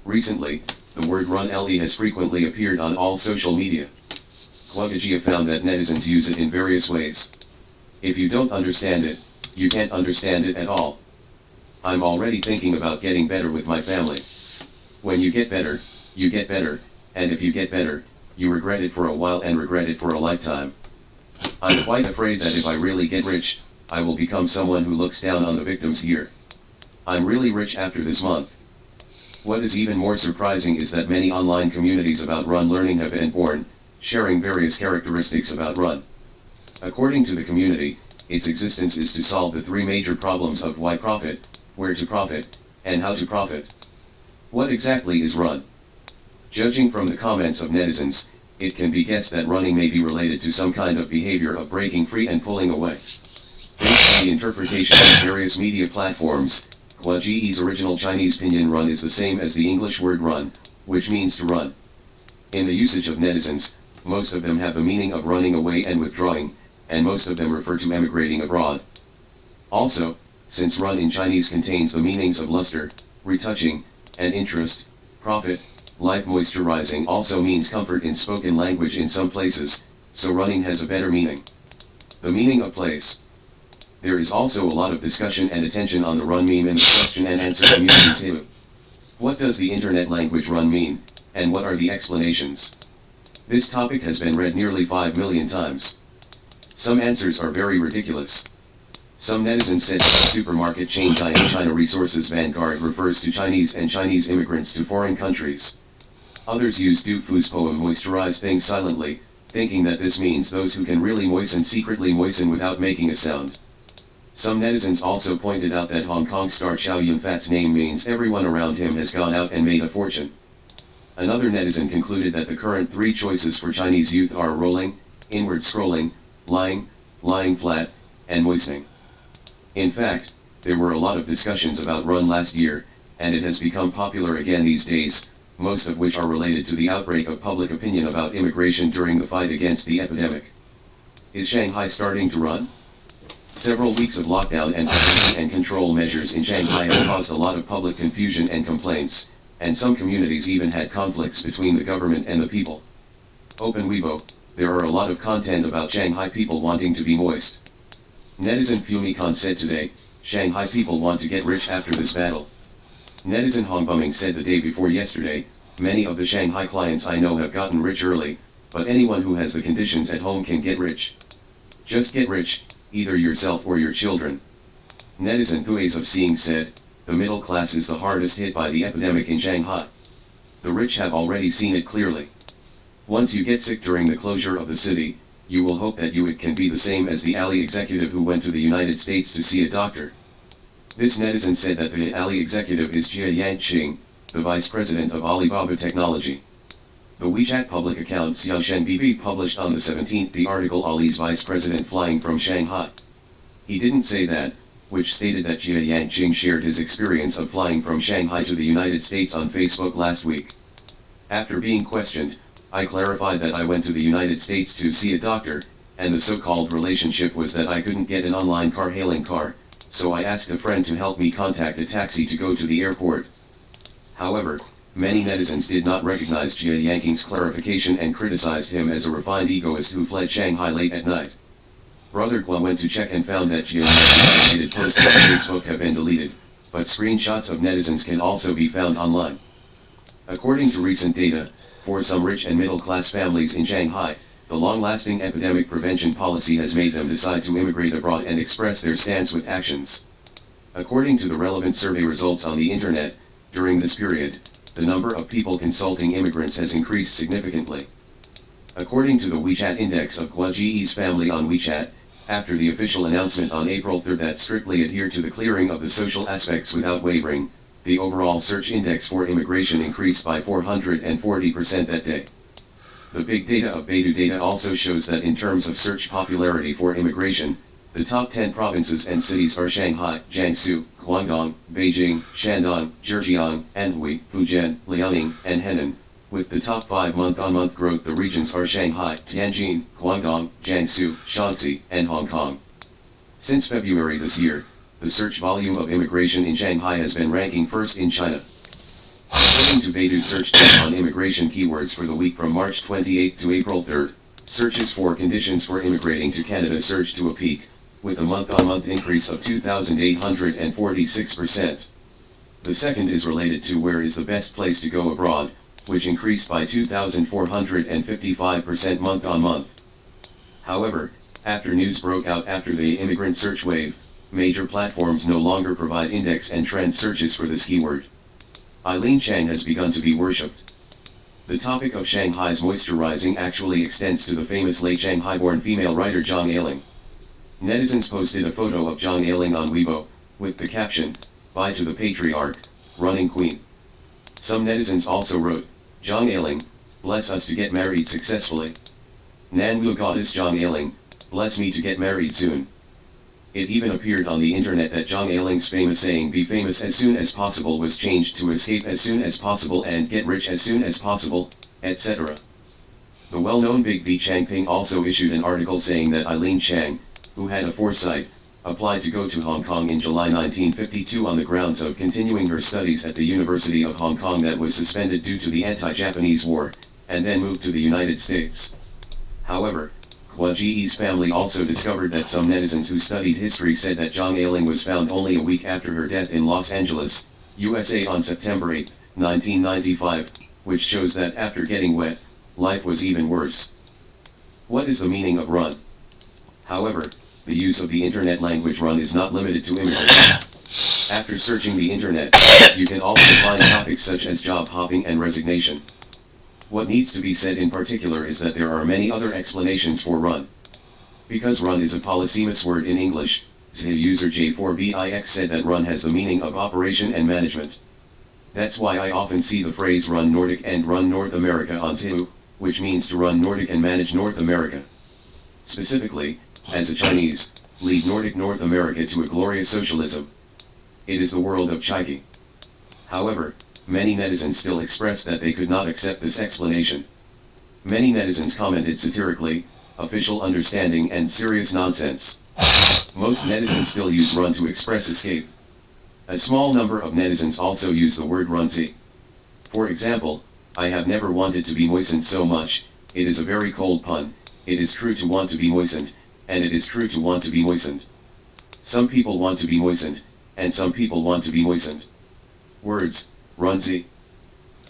Recently, the word run le has frequently appeared on all social media. Kwagajia found that netizens use it in various ways. If you don't understand it, you can't understand it at all. I'm already thinking about getting better with my family. When you get better, and if you get better, you regret it for a while and regret it for a lifetime. I'm quite afraid that if I really get rich, I will become someone who looks down on the victims here. I'm really rich after this month. What is even more surprising is that many online communities about run learning have been born, sharing various characteristics about run. According to the community, its existence is to solve the three major problems of why profit, where to profit, and how to profit. What exactly is run? Judging from the comments of netizens, it can be guessed that running may be related to some kind of behavior of breaking free and pulling away. Based on the interpretation of various media platforms, Guaji's original Chinese pinyin run is the same as the English word run, which means to run. In the usage of netizens, most of them have the meaning of running away and withdrawing, and most of them refer to emigrating abroad. Also, since run in Chinese contains the meanings of luster, retouching, and interest, profit, life moisturizing also means comfort in spoken language in some places, so running has a better meaning. The meaning of place. There is also a lot of discussion and attention on the run meme in the question and answer communities too. What does the internet language run mean, and what are the explanations? This topic has been read nearly 5 million times. Some answers are very ridiculous. Some netizens said that the supermarket chain China Resources Vanguard refers to Chinese and Chinese immigrants to foreign countries. Others use Du Fu's poem moisturize things silently, thinking that this means those who can really moisten secretly moisten without making a sound. Some netizens also pointed out that Hong Kong star Chow Yun-fat's name means everyone around him has gone out and made a fortune. Another netizen concluded that the current three choices for Chinese youth are rolling, inward scrolling, lying flat, and moistening. In fact, there were a lot of discussions about run last year, and it has become popular again these days, most of which are related to the outbreak of public opinion about immigration during the fight against the epidemic. Is Shanghai starting to run? Several weeks of lockdown and prevention and control measures in Shanghai have caused a lot of public confusion and complaints, and some communities even had conflicts between the government and the people. Open Weibo, there are a lot of content about Shanghai people wanting to be moist. Netizen Fumikon said today, Shanghai people want to get rich after this battle. Netizen Hongbumming said the day before yesterday, many of the Shanghai clients I know have gotten rich early, but anyone who has the conditions at home can get rich. Just get rich, either yourself or your children. Netizen Thuays of Seeing said, the middle class is the hardest hit by the epidemic in Shanghai. The rich have already seen it clearly. Once you get sick during the closure of the city, you will hope that it can be the same as the Ali executive who went to the United States to see a doctor. This netizen said that the Ali executive is Jia Yangqing, the vice president of Alibaba Technology. The WeChat public account Xiaoshen BB published on the 17th the article Ali's vice president flying from Shanghai. He didn't say that, which stated that Jia Yangqing shared his experience of flying from Shanghai to the United States on Facebook last week. After being questioned, I clarified that I went to the United States to see a doctor, and the so-called relationship was that I couldn't get an online car-hailing car, so I asked a friend to help me contact a taxi to go to the airport. However, many netizens did not recognize Jia Yangqing's clarification and criticized him as a refined egoist who fled Shanghai late at night. Brother Gua went to check and found that Jia Yangqing's updated posts on Facebook have been deleted, but screenshots of netizens can also be found online. According to recent data, for some rich and middle-class families in Shanghai, the long-lasting epidemic prevention policy has made them decide to immigrate abroad and express their stance with actions. According to the relevant survey results on the internet, during this period, the number of people consulting immigrants has increased significantly. According to the WeChat index of Guaji's family on WeChat, after the official announcement on April 3 that strictly adhered to the clearing of the social aspects without wavering, the overall search index for immigration increased by 440% that day. The big data of Baidu data also shows that in terms of search popularity for immigration, the top 10 provinces and cities are Shanghai, Jiangsu, Guangdong, Beijing, Shandong, Zhejiang, Anhui, Fujian, Liaoning, and Henan. With the top 5 month-on-month growth, the regions are Shanghai, Tianjin, Guangdong, Jiangsu, Shaanxi, and Hong Kong. Since February this year, the search volume of immigration in Shanghai has been ranking first in China. According to Baidu's search data on immigration keywords for the week from March 28 to April 3, searches for conditions for immigrating to Canada surged to a peak, with a month-on-month increase of 2,846%. The second is related to where is the best place to go abroad, which increased by 2,455% month-on-month. However, after news broke out after the immigrant search wave, major platforms no longer provide index and trend searches for this keyword. Eileen Chang has begun to be worshipped. The topic of Shanghai's moisturizing actually extends to the famous late Shanghai-born female writer Zhang Ailing. Netizens posted a photo of Zhang Ailing on Weibo, with the caption, "Bye to the patriarch, running queen." Some netizens also wrote, "Zhang Ailing, bless us to get married successfully. Nanwu goddess Zhang Ailing, bless me to get married soon." It even appeared on the internet that Zhang Ailing's famous saying "be famous as soon as possible" was changed to "escape as soon as possible" and "get rich as soon as possible," etc. The well-known Big V Changping also issued an article saying that Eileen Chang, who had a foresight, applied to go to Hong Kong in July 1952 on the grounds of continuing her studies at the University of Hong Kong that was suspended due to the anti-Japanese war, and then moved to the United States. However, Hua Ji's family also discovered that some netizens who studied history said that Zhang Ailing was found only a week after her death in Los Angeles, USA on September 8, 1995, which shows that after getting wet, life was even worse. What is the meaning of run? However, the use of the internet language run is not limited to immigrants. After searching the internet, you can also find topics such as job hopping and resignation. What needs to be said in particular is that there are many other explanations for run. Because run is a polysemous word in English, Zhe user J4BIX said that run has the meaning of operation and management. That's why I often see the phrase run Nordic and run North America on Zhe, which means to run Nordic and manage North America. Specifically, as a Chinese, lead North America to a glorious socialism. It is the world of Chiki. However, many netizens still expressed that they could not accept this explanation. Many netizens commented satirically, "Official understanding and serious nonsense." Most netizens still use run to express escape. A small number of netizens also use the word runzi. For example, "I have never wanted to be moistened so much." It is a very cold pun. It is true to want to be moistened, and it is true to want to be moistened. Some people want to be moistened, and some people want to be moistened. Words, runzi.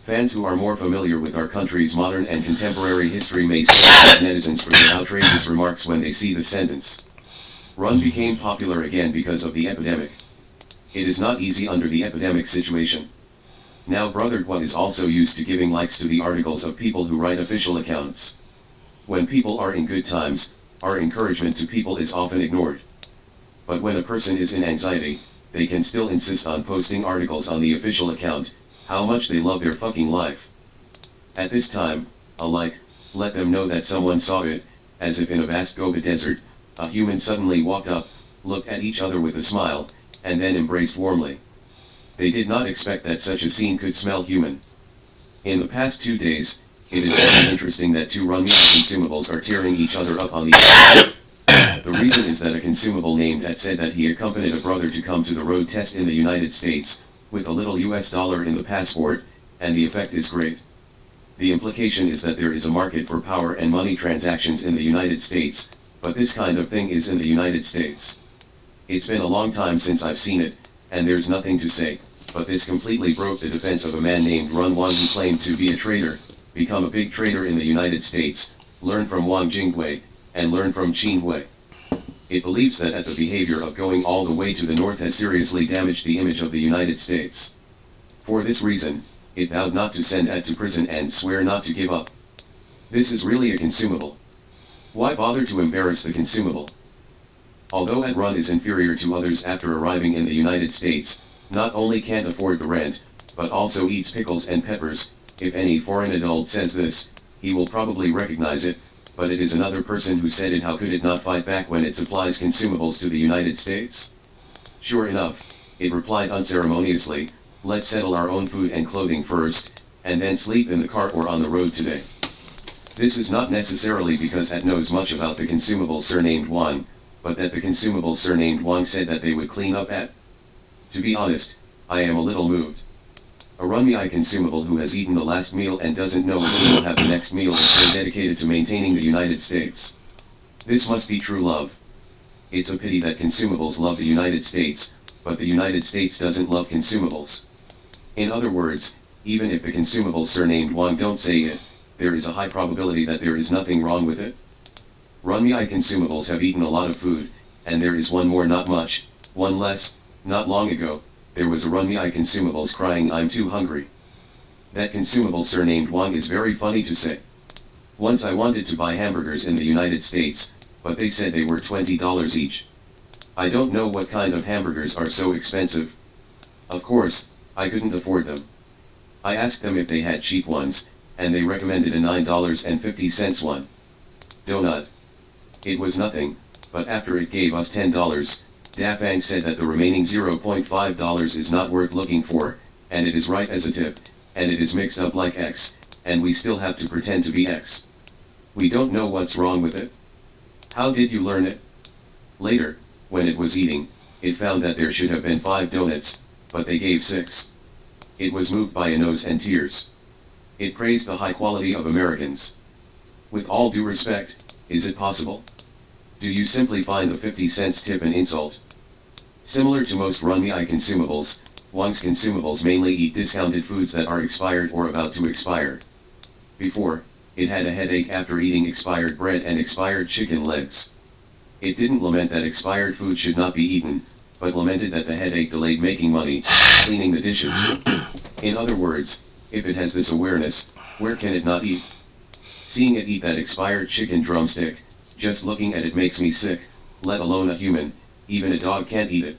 Fans who are more familiar with our country's modern and contemporary history may scoff at netizens for their outrageous remarks when they see the sentence. Run became popular again because of the epidemic. It is not easy under the epidemic situation. Now Brother Gua is also used to giving likes to the articles of people who write official accounts. When people are in good times, our encouragement to people is often ignored. But when a person is in anxiety, they can still insist on posting articles on the official account, how much they love their fucking life. At this time, a like, let them know that someone saw it, as if in a vast Gobi desert, a human suddenly walked up, looked at each other with a smile, and then embraced warmly. They did not expect that such a scene could smell human. In the past 2 days, it is very interesting that two Runmei Consumables are tearing each other up on the internet. The reason is that a consumable named at said that he accompanied a brother to come to the road test in the United States, with a little US dollar in the passport, and the effect is great. The implication is that there is a market for power and money transactions in the United States, but this kind of thing is in the United States. It's been a long time since I've seen it, and there's nothing to say, but this completely broke the defense of a man named Run Wang who claimed to be a trader, become a big trader in the United States, learn from Wang Jinghui, and learn from Qin Hui. It believes that the behavior of going all the way to the north has seriously damaged the image of the United States. For this reason, it vowed not to send Ed to prison and swear not to give up. This is really a consumable. Why bother to embarrass the consumable? Although Ed Run is inferior to others after arriving in the United States, not only can't afford the rent, but also eats pickles and peppers. If any foreign adult says this, he will probably recognize it, but it is another person who said it. How could it not fight back when it supplies consumables to the United States? Sure enough, it replied unceremoniously, "Let's settle our own food and clothing first, and then sleep in the car or on the road today." This is not necessarily because it knows much about the consumable surnamed Wang, but that the consumable surnamed Wang said that they would clean up at. To be honest, I am a little moved. A Runmei consumable who has eaten the last meal and doesn't know if he will have the next meal is so dedicated to maintaining the United States. This must be true love. It's a pity that consumables love the United States, but the United States doesn't love consumables. In other words, even if the consumables surnamed Wang don't say it, there is a high probability that there is nothing wrong with it. Runmei consumables have eaten a lot of food, and there is one more, not much, one less. Not long ago, there was a Runmei consumables crying, "I'm too hungry." That consumable surnamed Wang is very funny to say. Once I wanted to buy hamburgers in the United States, but they said they were $20 each. I don't know what kind of hamburgers are so expensive. Of course, I couldn't afford them. I asked them if they had cheap ones, and they recommended a $9.50 one. Donut. It was nothing, but after it gave us $10, Dafang said that the remaining $0.5 is not worth looking for, and it is right as a tip, and it is mixed up like X, and we still have to pretend to be X. We don't know what's wrong with it. How did you learn it? Later, when it was eating, it found that there should have been 5 donuts, but they gave 6. It was moved by a nose and tears. It praised the high quality of Americans. With all due respect, is it possible? Do you simply find the 50-cent tip an insult? Similar to most Runmei consumables, Wang's consumables mainly eat discounted foods that are expired or about to expire. Before, it had a headache after eating expired bread and expired chicken legs. It didn't lament that expired food should not be eaten, but lamented that the headache delayed making money, cleaning the dishes. In other words, if it has this awareness, where can it not eat? Seeing it eat that expired chicken drumstick, just looking at it makes me sick, let alone a human. Even a dog can't eat it.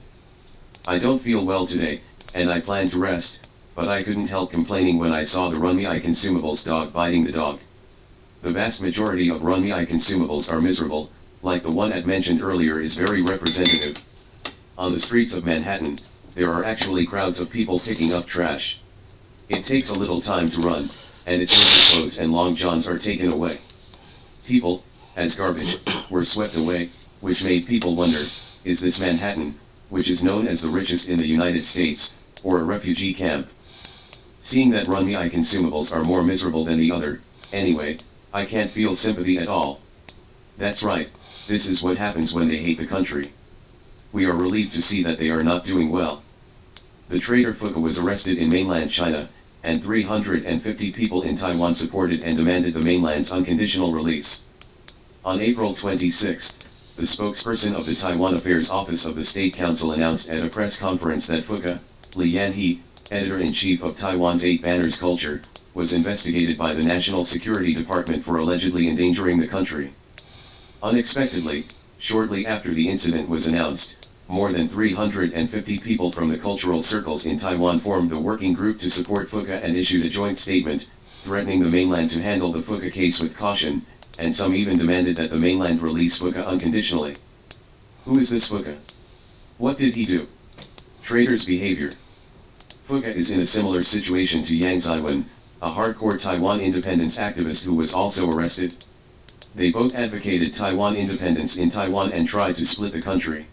I don't feel well today, and I plan to rest, but I couldn't help complaining when I saw the Runmei consumables dog biting the dog. The vast majority of Runmei consumables are miserable, like the one I mentioned earlier is very representative. On the streets of Manhattan, there are actually crowds of people picking up trash. It takes a little time to run, and its winter clothes and long johns are taken away. People, as garbage, were swept away, which made people wonder, is this Manhattan, which is known as the richest in the United States, or a refugee camp? Seeing that Runmei consumables are more miserable than the other, anyway, I can't feel sympathy at all. That's right, this is what happens when they hate the country. We are relieved to see that they are not doing well. The traitor Fuka was arrested in mainland China, and 350 people in Taiwan supported and demanded the mainland's unconditional release. On April 26, the spokesperson of the Taiwan Affairs Office of the State Council announced at a press conference that Fuka, Li Yanhe, editor-in-chief of Taiwan's 8 Banners Culture, was investigated by the National Security Department for allegedly endangering the country. Unexpectedly, shortly after the incident was announced, more than 350 people from the cultural circles in Taiwan formed the working group to support Fuka and issued a joint statement, threatening the mainland to handle the Fuka case with caution, and some even demanded that the mainland release Fuka unconditionally. Who is this Fuka? What did he do? Traitor's behavior. Fuka is in a similar situation to Yang Zaiwen, a hardcore Taiwan independence activist who was also arrested. They both advocated Taiwan independence in Taiwan and tried to split the country.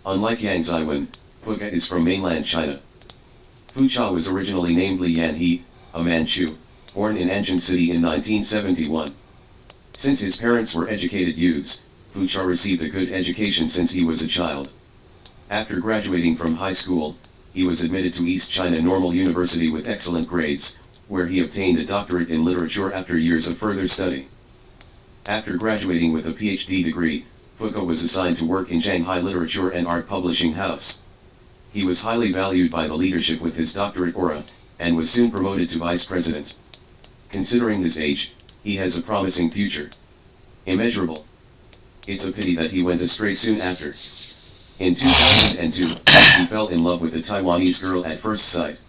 Unlike Yang Zaiwen, Fuka is from mainland China. Fu Cha was originally named Li Yanhe, a Manchu, born in Anjin City in 1971. Since his parents were educated youths, Fu Cha received a good education since he was a child. After graduating from high school, he was admitted to East China Normal University with excellent grades, where he obtained a doctorate in literature after years of further study. After graduating with a PhD degree, Fuka was assigned to work in Shanghai Literature and Art Publishing House. He was highly valued by the leadership with his doctorate aura, and was soon promoted to vice president. Considering his age, he has a promising future. Immeasurable. It's a pity that he went astray soon after. In 2002, he fell in love with a Taiwanese girl at first sight.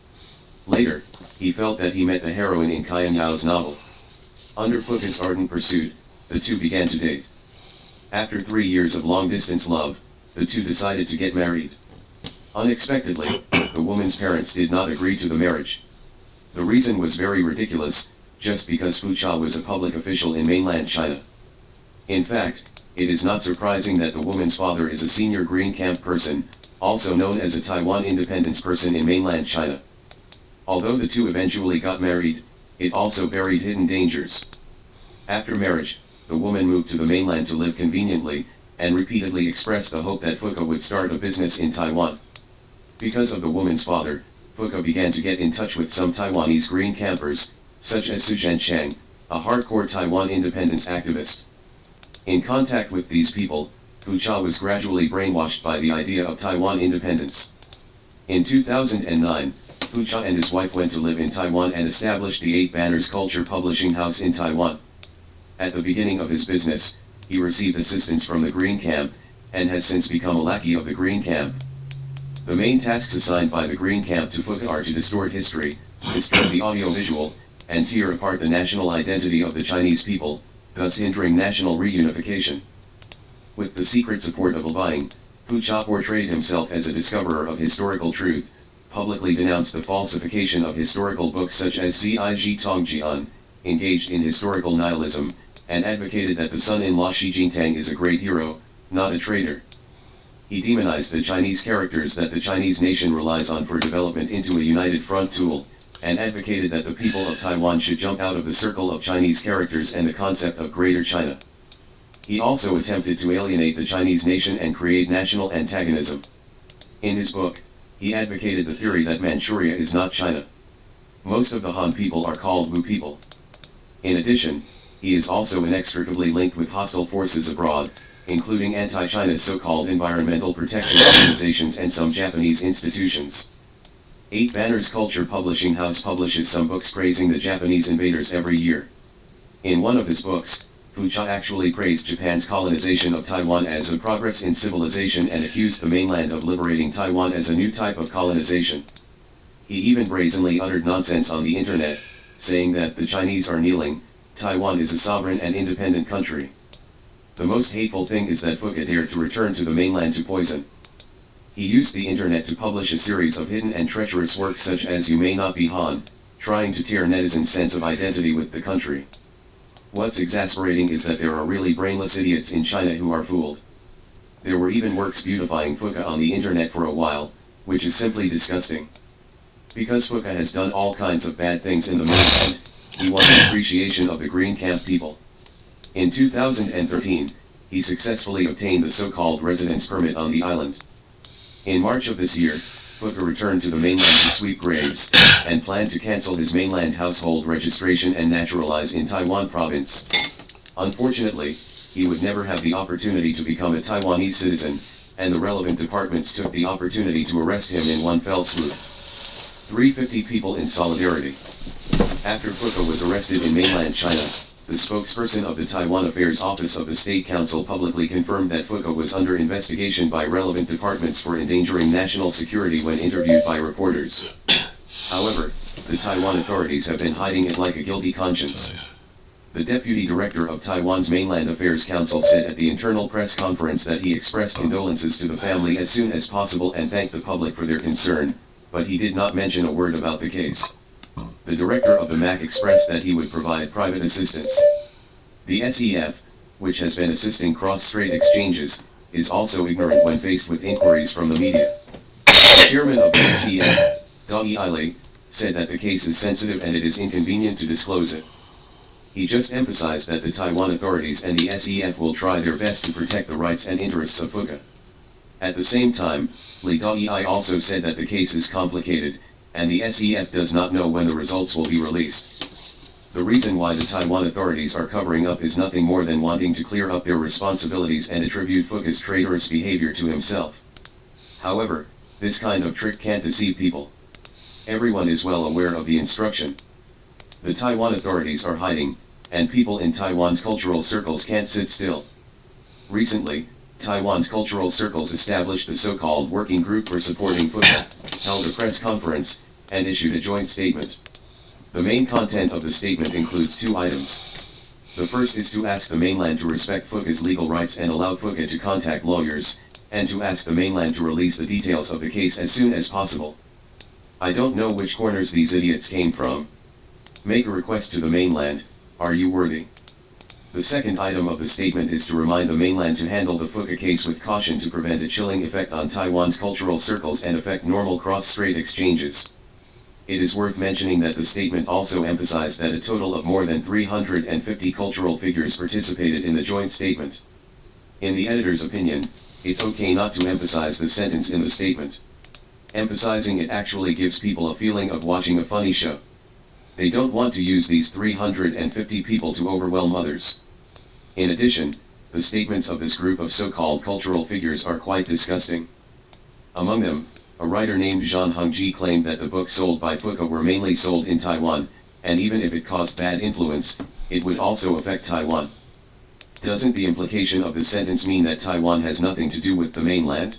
Later, he felt that he met the heroine in Qian Yao's novel. Under Fuka's ardent pursuit, the two began to date. After 3 years of long-distance love, the two decided to get married. Unexpectedly, the woman's parents did not agree to the marriage. The reason was very ridiculous, just because Fu Cha was a public official in mainland China. In fact, it is not surprising that the woman's father is a senior Green Camp person, also known as a Taiwan independence person in mainland China. Although the two eventually got married, it also buried hidden dangers. After marriage, the woman moved to the mainland to live conveniently, and repeatedly expressed the hope that Fuka would start a business in Taiwan. Because of the woman's father, Fuka began to get in touch with some Taiwanese green campers, such as Su Zhenchang, a hardcore Taiwan independence activist. In contact with these people, Fucha was gradually brainwashed by the idea of Taiwan independence. In 2009, Fucha and his wife went to live in Taiwan and established the 8 Banners Culture Publishing House in Taiwan. At the beginning of his business, he received assistance from the Green Camp, and has since become a lackey of the Green Camp. The main tasks assigned by the Green Camp to Fuka are to distort history, distort the audiovisual, and tear apart the national identity of the Chinese people, thus hindering national reunification. With the secret support of Lobbying, Fucha portrayed himself as a discoverer of historical truth, publicly denounced the falsification of historical books such as Zig Tongjian, engaged in historical nihilism, and advocated that the son-in-law Xi Jinping is a great hero, not a traitor. He demonized the Chinese characters that the Chinese nation relies on for development into a united front tool, and advocated that the people of Taiwan should jump out of the circle of Chinese characters and the concept of Greater China. He also attempted to alienate the Chinese nation and create national antagonism. In his book, he advocated the theory that Manchuria is not China. Most of the Han people are called Wu people. In addition, he is also inextricably linked with hostile forces abroad, including anti-China so-called environmental protection organizations and some Japanese institutions. 8 Banners Culture Publishing House publishes some books praising the Japanese invaders every year. In one of his books, Fucha actually praised Japan's colonization of Taiwan as a progress in civilization and accused the mainland of liberating Taiwan as a new type of colonization. He even brazenly uttered nonsense on the internet, saying that the Chinese are kneeling, Taiwan is a sovereign and independent country. The most hateful thing is that Fuka dared to return to the mainland to poison. He used the internet to publish a series of hidden and treacherous works such as You May Not Be Han, trying to tear netizens' sense of identity with the country. What's exasperating is that there are really brainless idiots in China who are fooled. There were even works beautifying Fuka on the internet for a while, which is simply disgusting. Because Fuka has done all kinds of bad things in the mainland, he wants the appreciation of the Green Camp people. In 2013, he successfully obtained the so-called residence permit on the island. In March of this year, Fuka returned to the mainland to sweep graves, and planned to cancel his mainland household registration and naturalize in Taiwan province. Unfortunately, he would never have the opportunity to become a Taiwanese citizen, and the relevant departments took the opportunity to arrest him in one fell swoop. 350 people in solidarity. After Fuka was arrested in mainland China, the spokesperson of the Taiwan Affairs Office of the State Council publicly confirmed that Fuka was under investigation by relevant departments for endangering national security when interviewed by reporters. However, the Taiwan authorities have been hiding it like a guilty conscience. The deputy director of Taiwan's Mainland Affairs Council said at the internal press conference that he expressed condolences to the family as soon as possible and thanked the public for their concern, but he did not mention a word about the case. The director of the MAC expressed that he would provide private assistance. The SEF, which has been assisting cross-strait exchanges, is also ignorant when faced with inquiries from the media. The chairman of the SEF, Dai Ile, said that the case is sensitive and it is inconvenient to disclose it. He just emphasized that the Taiwan authorities and the SEF will try their best to protect the rights and interests of Fuka. At the same time, Li Dai also said that the case is complicated, and the SEF does not know when the results will be released. The reason why the Taiwan authorities are covering up is nothing more than wanting to clear up their responsibilities and attribute Fuka's traitorous behavior to himself. However, this kind of trick can't deceive people. Everyone is well aware of the instruction. The Taiwan authorities are hiding, and people in Taiwan's cultural circles can't sit still. Recently, Taiwan's cultural circles established the so-called Working Group for Supporting Fuka, held a press conference, and issued a joint statement. The main content of the statement includes 2 items. The first is to ask the mainland to respect Fuka's legal rights and allow Fuka to contact lawyers, and to ask the mainland to release the details of the case as soon as possible. I don't know which corners these idiots came from. Make a request to the mainland, are you worthy? The second item of the statement is to remind the mainland to handle the Fuka case with caution to prevent a chilling effect on Taiwan's cultural circles and affect normal cross-strait exchanges. It is worth mentioning that the statement also emphasized that a total of more than 350 cultural figures participated in the joint statement. In the editor's opinion, it's okay not to emphasize the sentence in the statement. Emphasizing it actually gives people a feeling of watching a funny show. They don't want to use these 350 people to overwhelm others. In addition, the statements of this group of so-called cultural figures are quite disgusting. Among them, a writer named Zhang Hongji claimed that the books sold by Fuka were mainly sold in Taiwan, and even if it caused bad influence, it would also affect Taiwan. Doesn't the implication of the sentence mean that Taiwan has nothing to do with the mainland?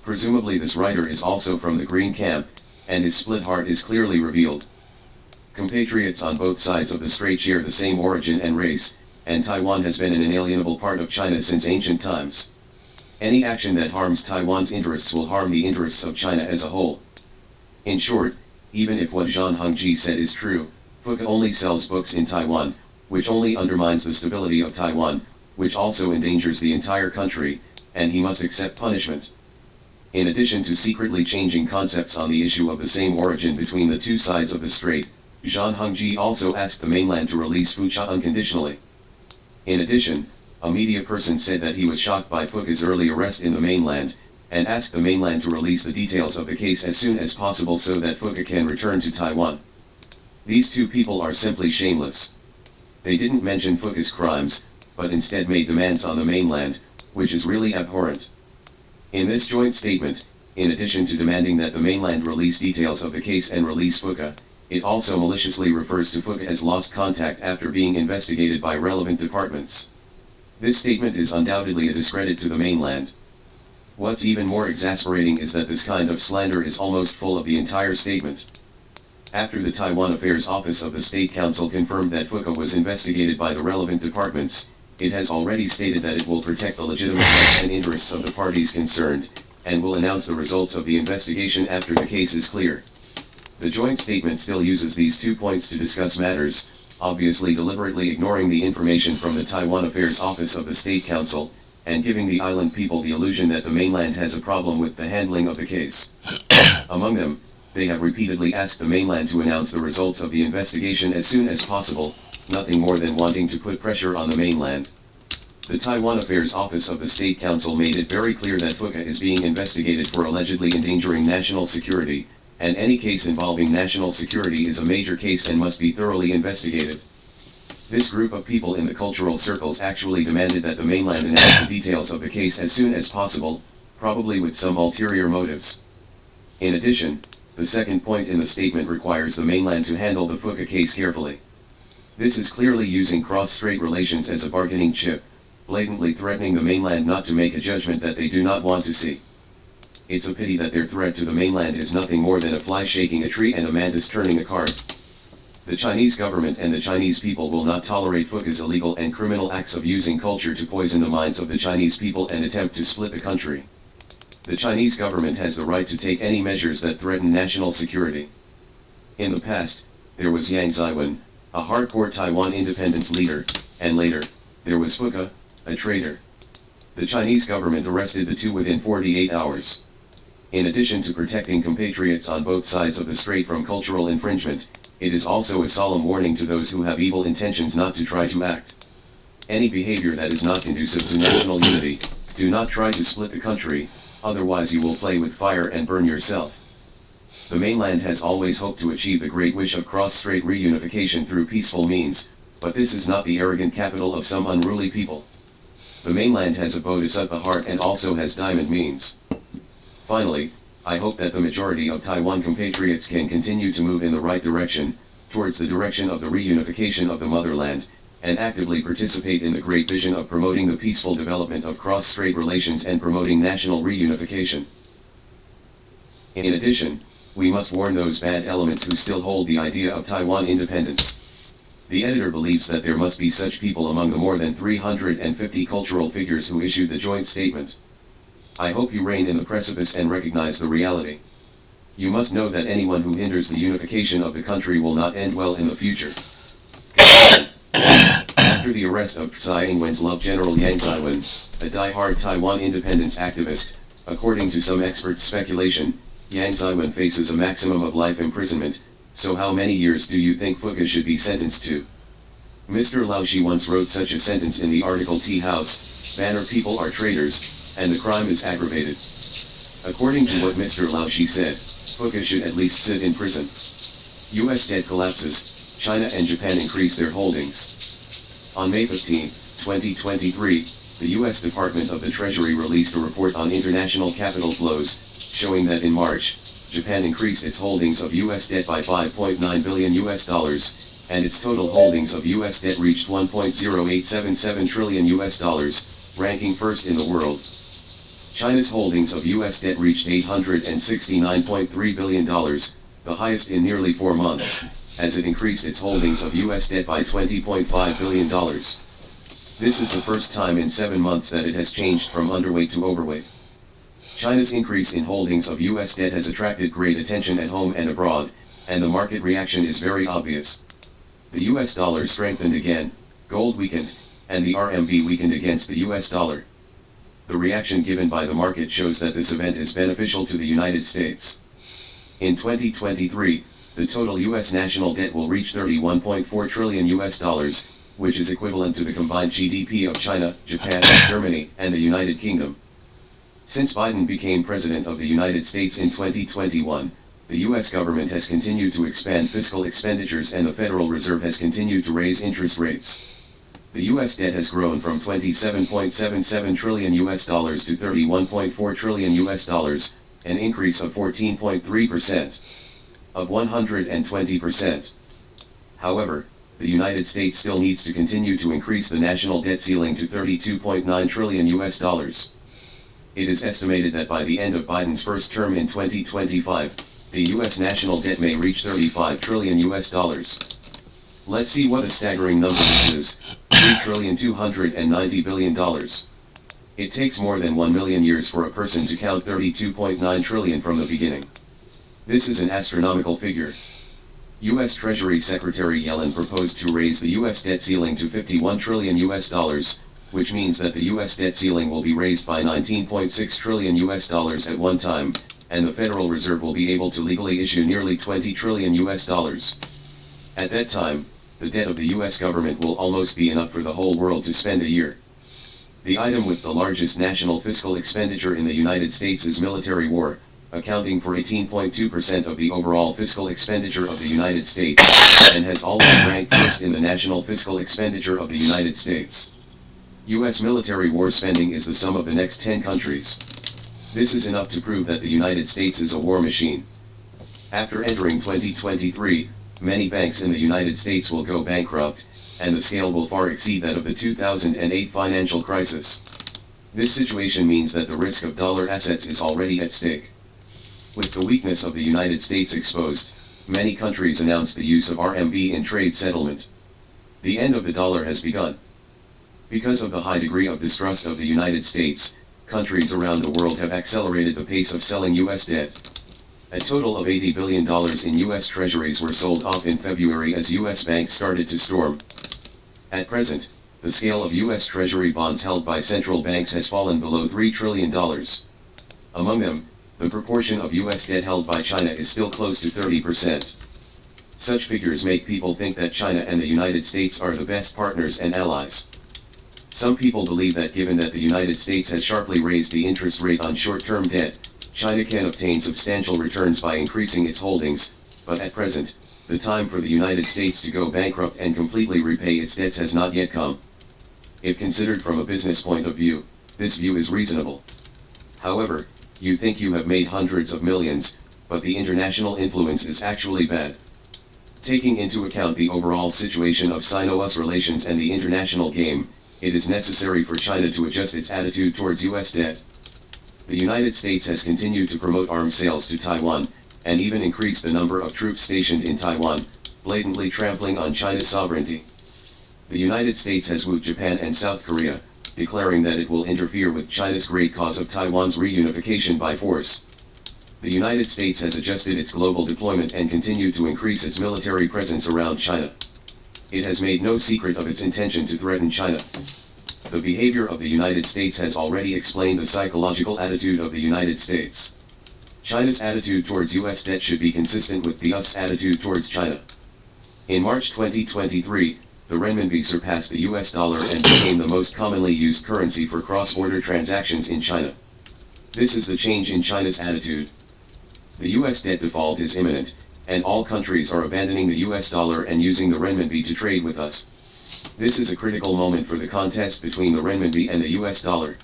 Presumably this writer is also from the Green camp, and his split heart is clearly revealed. Compatriots on both sides of the strait share the same origin and race, and Taiwan has been an inalienable part of China since ancient times. Any action that harms Taiwan's interests will harm the interests of China as a whole. In short, even if what Zhang Hongji said is true, Fuka only sells books in Taiwan, which only undermines the stability of Taiwan, which also endangers the entire country, and he must accept punishment. In addition to secretly changing concepts on the issue of the same origin between the two sides of the strait, Zhang Hongji also asked the mainland to release Fucha unconditionally. In addition, a media person said that he was shocked by Fuka's early arrest in the mainland, and asked the mainland to release the details of the case as soon as possible so that Fuka can return to Taiwan. These two people are simply shameless. They didn't mention Fuka's crimes, but instead made demands on the mainland, which is really abhorrent. In this joint statement, in addition to demanding that the mainland release details of the case and release Fuka, it also maliciously refers to Fuka as lost contact after being investigated by relevant departments. This statement is undoubtedly a discredit to the mainland. What's even more exasperating is that this kind of slander is almost full of the entire statement. After the Taiwan Affairs Office of the State Council confirmed that Fuka was investigated by the relevant departments, it has already stated that it will protect the legitimate rights and interests of the parties concerned, and will announce the results of the investigation after the case is clear. The joint statement still uses these 2 points to discuss matters, obviously deliberately ignoring the information from the Taiwan Affairs Office of the State Council, and giving the island people the illusion that the mainland has a problem with the handling of the case. Among them, they have repeatedly asked the mainland to announce the results of the investigation as soon as possible, nothing more than wanting to put pressure on the mainland. The Taiwan Affairs Office of the State Council made it very clear that Fuka is being investigated for allegedly endangering national security, and any case involving national security is a major case and must be thoroughly investigated. This group of people in the cultural circles actually demanded that the mainland announce the details of the case as soon as possible, probably with some ulterior motives. In addition, the second point in the statement requires the mainland to handle the Fuka case carefully. This is clearly using cross-strait relations as a bargaining chip, blatantly threatening the mainland not to make a judgment that they do not want to see. It's a pity that their threat to the mainland is nothing more than a fly shaking a tree and a mantis turning a card. The Chinese government and the Chinese people will not tolerate Fuka's illegal and criminal acts of using culture to poison the minds of the Chinese people and attempt to split the country. The Chinese government has the right to take any measures that threaten national security. In the past, there was Yang Zaiwen, a hardcore Taiwan independence leader, and later, there was Fuka, a traitor. The Chinese government arrested the two within 48 hours. In addition to protecting compatriots on both sides of the strait from cultural infringement, it is also a solemn warning to those who have evil intentions not to try to act. Any behavior that is not conducive to national unity, do not try to split the country, otherwise you will play with fire and burn yourself. The mainland has always hoped to achieve the great wish of cross-strait reunification through peaceful means, but this is not the arrogant capital of some unruly people. The mainland has a bodhisattva heart and also has diamond means. Finally, I hope that the majority of Taiwan compatriots can continue to move in the right direction, towards the direction of the reunification of the motherland, and actively participate in the great vision of promoting the peaceful development of cross-strait relations and promoting national reunification. In addition, we must warn those bad elements who still hold the idea of Taiwan independence. The editor believes that there must be such people among the more than 350 cultural figures who issued the joint statement. I hope you rein in the precipice and recognize the reality. You must know that anyone who hinders the unification of the country will not end well in the future. After the arrest of Tsai Ing-wen's love general Yang Zaiwen, a die-hard Taiwan independence activist, according to some experts' speculation, Yang Ziwen faces a maximum of life imprisonment, so how many years do you think Fuka should be sentenced to? Mr. Lao Shi once wrote such a sentence in the article Tea House, banner people are traitors, and the crime is aggravated. According to what Mr. Lao Shi said, Fuka should at least sit in prison. US debt collapses, China and Japan increase their holdings. On May 15, 2023, the US Department of the Treasury released a report on international capital flows, showing that in March, Japan increased its holdings of US debt by $5.9 billion, and its total holdings of US debt reached $1.0877 trillion, ranking first in the world. China's holdings of US debt reached $869.3 billion, the highest in nearly 4 months, as it increased its holdings of US debt by $20.5 billion. This is the first time in 7 months that it has changed from underweight to overweight. China's increase in holdings of US debt has attracted great attention at home and abroad, and the market reaction is very obvious. The US dollar strengthened again, gold weakened, and the RMB weakened against the US dollar. The reaction given by the market shows that this event is beneficial to the United States. In 2023, the total US national debt will reach $31.4 trillion, which is equivalent to the combined GDP of China, Japan, Germany, and the United Kingdom. Since Biden became President of the United States in 2021, the US government has continued to expand fiscal expenditures and the Federal Reserve has continued to raise interest rates. The US debt has grown from $27.77 trillion to $31.4 trillion, an increase of 14.3%, of 120%. However, the United States still needs to continue to increase the national debt ceiling to $32.9 trillion. It is estimated that by the end of Biden's first term in 2025, the US national debt may reach $35 trillion. Let's see what a staggering number this is, $3.29 trillion. It takes more than 1 million years for a person to count 32.9 trillion from the beginning. This is an astronomical figure. US Treasury Secretary Yellen proposed to raise the US debt ceiling to $51 trillion, which means that the US debt ceiling will be raised by $19.6 trillion at one time, and the Federal Reserve will be able to legally issue nearly $20 trillion. At that time, the debt of the US government will almost be enough for the whole world to spend a year. The item with the largest national fiscal expenditure in the United States is military war, accounting for 18.2% of the overall fiscal expenditure of the United States, and has always ranked first in the national fiscal expenditure of the United States. US military war spending is the sum of the next 10 countries. This is enough to prove that the United States is a war machine. After entering 2023, many banks in the United States will go bankrupt, and the scale will far exceed that of the 2008 financial crisis. This situation means that the risk of dollar assets is already at stake. With the weakness of the United States exposed, many countries announced the use of RMB in trade settlement. The end of the dollar has begun. Because of the high degree of distrust of the United States, countries around the world have accelerated the pace of selling US debt. A total of $80 billion in US treasuries were sold off in February as US banks started to storm. At present, the scale of US treasury bonds held by central banks has fallen below $3 trillion. Among them, the proportion of US debt held by China is still close to 30%. Such figures make people think that China and the United States are the best partners and allies. Some people believe that given that the United States has sharply raised the interest rate on short-term debt, China can obtain substantial returns by increasing its holdings, but at present, the time for the United States to go bankrupt and completely repay its debts has not yet come. If considered from a business point of view, this view is reasonable. However, you think you have made hundreds of millions, but the international influence is actually bad. Taking into account the overall situation of Sino-US relations and the international game, it is necessary for China to adjust its attitude towards US debt. The United States has continued to promote arms sales to Taiwan, and even increased the number of troops stationed in Taiwan, blatantly trampling on China's sovereignty. The United States has wooed Japan and South Korea, declaring that it will interfere with China's great cause of Taiwan's reunification by force. The United States has adjusted its global deployment and continued to increase its military presence around China. It has made no secret of its intention to threaten China. The behavior of the United States has already explained the psychological attitude of the United States. China's attitude towards US debt should be consistent with the US attitude towards China. In March 2023, the renminbi surpassed the US dollar and became the most commonly used currency for cross-border transactions in China. This is the change in China's attitude. The US debt default is imminent, and all countries are abandoning the US dollar and using the renminbi to trade with us. This is a critical moment for the contest between the renminbi and the US dollar.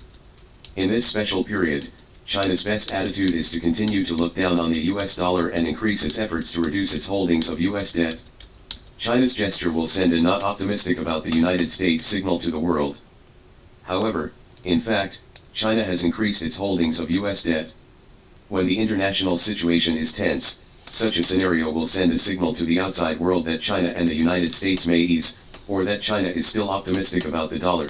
In this special period, China's best attitude is to continue to look down on the US dollar and increase its efforts to reduce its holdings of US debt. China's gesture will send a not optimistic about the United States signal to the world. However, in fact, China has increased its holdings of US debt. When the international situation is tense, such a scenario will send a signal to the outside world that China and the United States may ease, or that China is still optimistic about the dollar.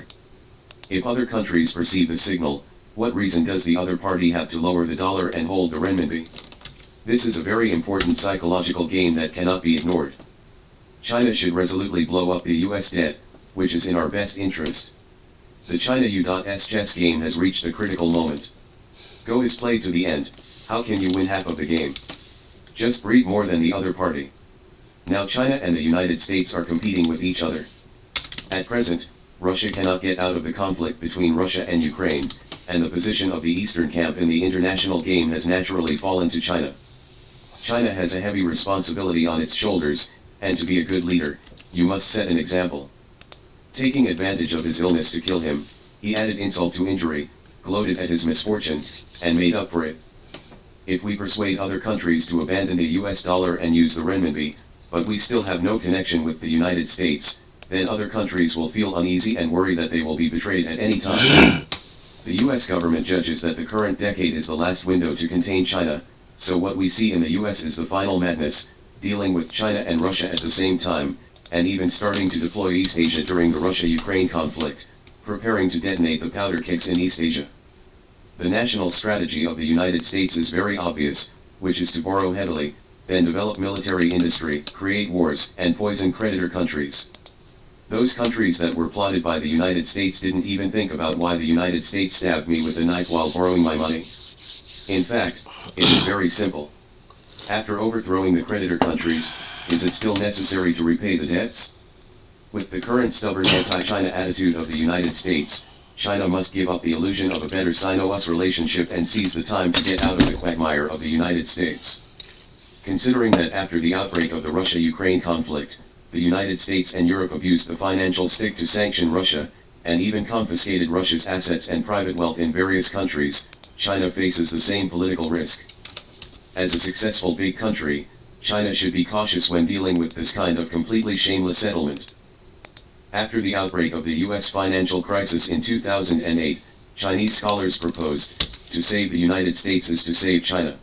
If other countries perceive the signal, what reason does the other party have to lower the dollar and hold the renminbi? This is a very important psychological game that cannot be ignored. China should resolutely blow up the US debt, which is in our best interest. The China U.S. chess game has reached a critical moment. Go is played to the end. How can you win half of the game? Just breed more than the other party. Now China and the United States are competing with each other. At present, Russia cannot get out of the conflict between Russia and Ukraine, and the position of the Eastern camp in the international game has naturally fallen to China. China has a heavy responsibility on its shoulders, and to be a good leader, you must set an example. Taking advantage of his illness to kill him, he added insult to injury, gloated at his misfortune, and made up for it. If we persuade other countries to abandon the US dollar and use the renminbi, but we still have no connection with the United States, then other countries will feel uneasy and worry that they will be betrayed at any time. The US government judges that the current decade is the last window to contain China, so what we see in the US is the final madness, dealing with China and Russia at the same time, and even starting to deploy East Asia during the Russia-Ukraine conflict, preparing to detonate the powder kegs in East Asia. The national strategy of the United States is very obvious, which is to borrow heavily, then develop military industry, create wars, and poison creditor countries. Those countries that were plotted by the United States didn't even think about why the United States stabbed me with a knife while borrowing my money. In fact, it is very simple. After overthrowing the creditor countries, is it still necessary to repay the debts? With the current stubborn anti-China attitude of the United States, China must give up the illusion of a better Sino-US relationship and seize the time to get out of the quagmire of the United States. Considering that after the outbreak of the Russia-Ukraine conflict, the United States and Europe abused the financial stick to sanction Russia, and even confiscated Russia's assets and private wealth in various countries, China faces the same political risk. As a successful big country, China should be cautious when dealing with this kind of completely shameless settlement. After the outbreak of the US financial crisis in 2008, Chinese scholars proposed, to save the United States is to save China.